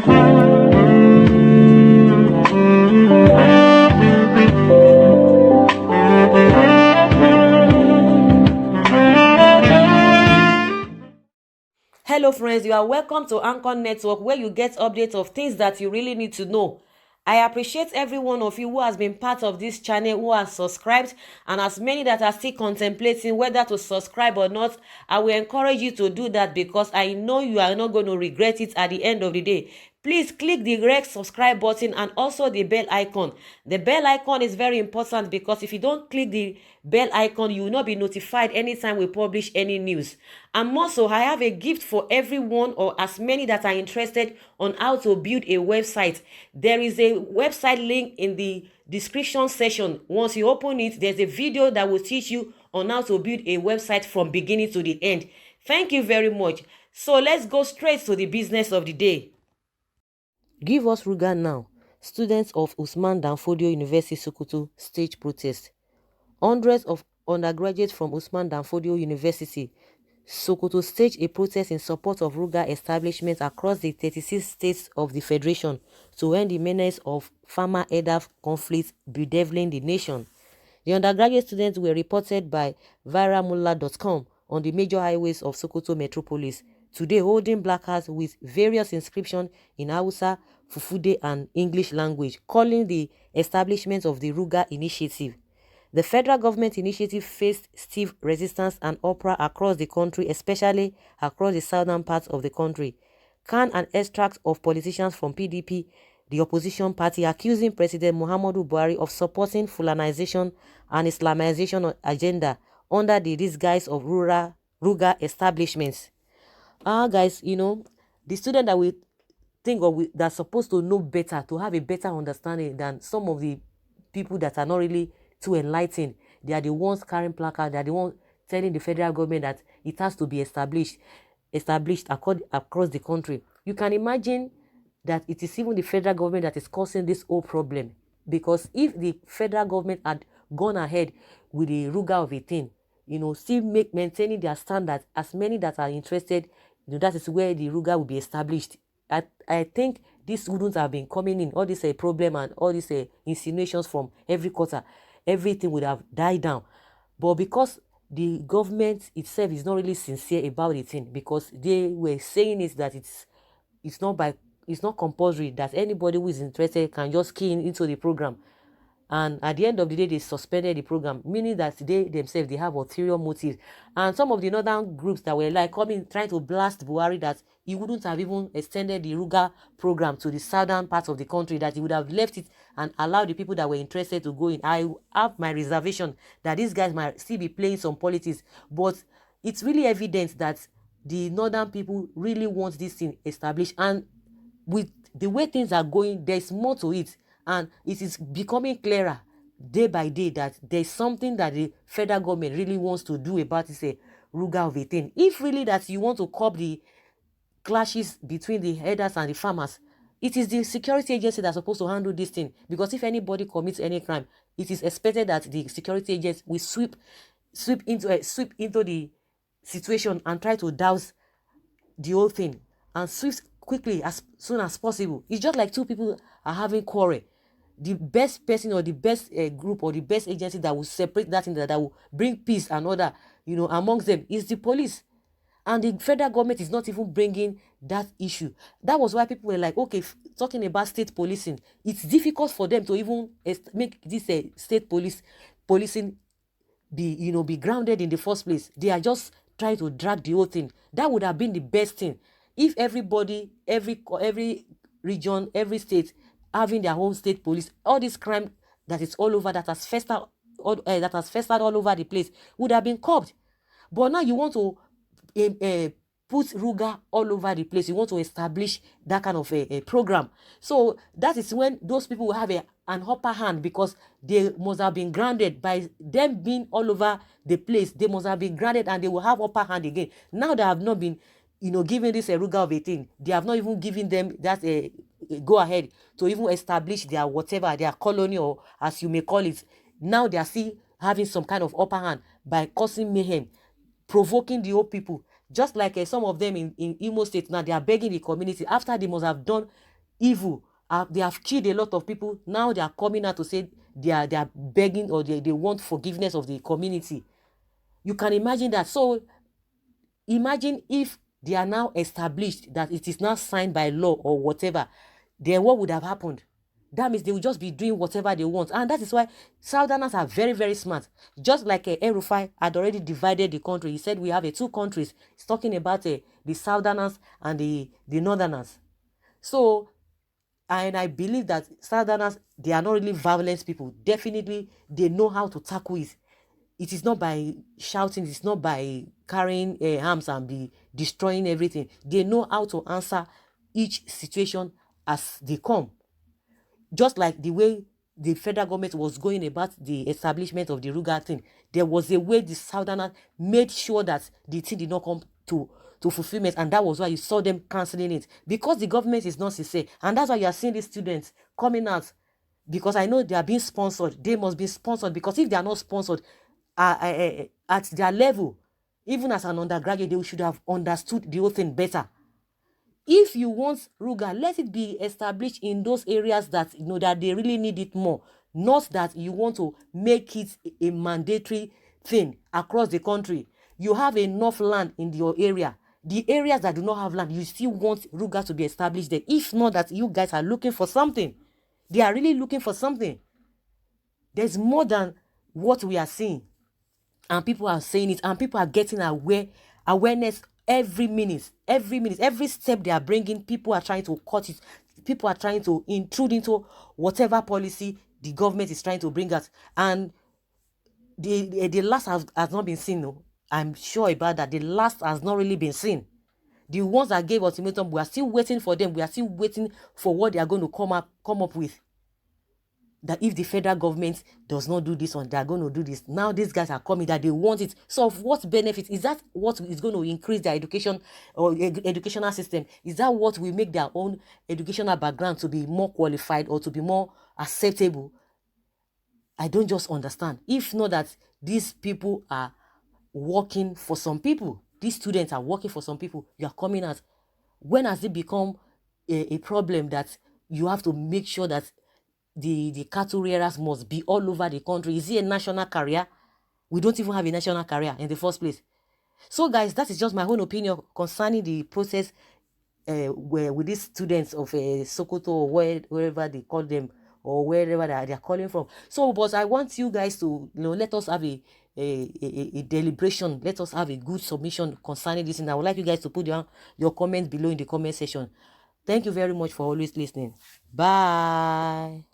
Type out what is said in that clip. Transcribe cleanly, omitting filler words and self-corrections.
Hello friends, you are welcome to Anchor Network, where you get updates of things that you really need to know. I appreciate every one of you who has been part of this channel, who has subscribed, and as many that are still contemplating whether to subscribe or not. I will encourage you to do that because I know you are not going to regret it at the end of the day. Please click the red subscribe button and also the bell icon. The bell icon is very important because if you don't click the bell icon, you will not be notified anytime we publish any news. And also, I have a gift for everyone or as many that are interested on how to build a website. There is a website link in the description section. Once you open it, there's a video that will teach you on how to build a website from beginning to the end. Thank you very much. So let's go straight to the business of the day. Give us Ruga now. Students of Usman Danfodio University Sokoto stage protest. Hundreds of undergraduates from Usman Danfodio University Sokoto staged a protest in support of Ruga establishment across the 36 states of the Federation to end the menace of farmer-herder conflict bedeviling the nation. The undergraduate students were reported by viramullah.com on the major highways of Sokoto metropolis, today holding placards with various inscriptions in Hausa, Fufude and English language, calling the establishment of the Ruga initiative. The federal government initiative faced stiff resistance and uproar across the country, especially across the southern parts of the country. Can an extract of politicians from PDP, the opposition party, accusing President Muhammadu Buhari of supporting Fulanization and Islamization agenda under the disguise of Ruga establishments. Guys, the student that we think of that's supposed to know better, to have a better understanding than some of the people that are not really too enlightened. They are the ones carrying placards. They are the ones telling the federal government that it has to be established across the country. You can imagine that it is even the federal government that is causing this whole problem. Because if the federal government had gone ahead with the Ruga of a thing, still maintaining their standards, as many that are interested, that is where the Ruga will be established. I think this wouldn't have been coming in, all this problem and all these insinuations from every quarter. Everything would have died down. But because the government itself is not really sincere about it, because they were saying it that it's not compulsory that anybody who is interested can just key into the program. And at the end of the day, they suspended the program, meaning that they themselves, they have ulterior motives. And some of the northern groups that were like trying to blast Buhari that he wouldn't have even extended the Ruga program to the southern parts of the country, that he would have left it and allowed the people that were interested to go in. I have my reservation that these guys might still be playing some politics, but it's really evident that the northern people really want this thing established. And with the way things are going, there's more to it. And it is becoming clearer day by day that there's something that the federal government really wants to do about this Ruga of a thing. If really that you want to curb the clashes between the herders and the farmers, it is the security agency that's supposed to handle this thing. Because if anybody commits any crime, it is expected that the security agents will sweep into the situation and try to douse the whole thing and sweep quickly as soon as possible. It's just like two people are having quarrel. The best person or the best group or the best agency that will separate that thing, that will bring peace and order, amongst them, is the police. And the federal government is not even bringing that issue. That was why people were like, okay, talking about state policing, it's difficult for them to even make this state policing be grounded in the first place. They are just trying to drag the whole thing. That would have been the best thing if everybody, every region, every state having their own state police. All this crime that is all over, that has festered all over the place, would have been curbed. But now you want to put Ruga all over the place. You want to establish that kind of a program. So that is when those people will have an upper hand, because they must have been grounded by them being all over the place. They must have been grounded and they will have upper hand again. Now they have not been given this Ruga of a thing. They have not even given them that go ahead to even establish their whatever, their colony, or as you may call it. Now they are still having some kind of upper hand by causing mayhem, provoking the old people. Just like some of them in Imo State now, they are begging the community after they must have done evil. They have killed a lot of people. Now they are coming out to say they are begging, or they want forgiveness of the community. You can imagine that. So imagine if they are now established, that it is now signed by law or whatever, then what would have happened? That means they will just be doing whatever they want. And that is why Southerners are very, very smart. Just like El-Rufai had already divided the country. He said we have two countries. He's talking about the Southerners and the Northerners. So, and I believe that Southerners, they are not really violent people. Definitely, they know how to tackle it. It is not by shouting. It's not by carrying arms and be destroying everything. They know how to answer each situation as they come. Just like the way the federal government was going about the establishment of the Ruga thing, there was a way the Southerners made sure that the thing did not come to fulfillment, and that was why you saw them cancelling it, because the government is not sincere. And that's why you are seeing these students coming out, because I know they are being sponsored. They must be sponsored, because if they are not sponsored at their level, even as an undergraduate, they should have understood the whole thing better. If you want Ruga, let it be established in those areas that that they really need it more. Not that you want to make it a mandatory thing across the country. You have enough land in your area. The areas that do not have land, you still want Ruga to be established there. If not that you guys are looking for something. They are really looking for something. There's more than what we are seeing. And people are saying it, and people are getting awareness every minute, every step they are bringing. People are trying to cut it. People are trying to intrude into whatever policy the government is trying to bring us. And the last has not been seen. No, I'm sure about that. The last has not really been seen. The ones that gave ultimatum, we are still waiting for them. We are still waiting for what they are going to come up with. That if the federal government does not do this one, they are going to do this. Now these guys are coming that they want it. So of what benefit? Is that what is going to increase their education or educational system? Is that what will make their own educational background to be more qualified or to be more acceptable? I don't just understand. If not that these people are working for some people, these students are working for some people, you are coming out. When has it become a problem that you have to make sure that the cattle rearers must be all over the country? Is it a national career? We don't even have a national career in the first place. So guys, that is just my own opinion concerning the process with these students of Sokoto, or wherever they call them, or wherever they are calling from. So, but I want you guys to let us have a deliberation. Let us have a good submission concerning this, and I would like you guys to put your comments below in the comment section. Thank you very much for always listening. Bye.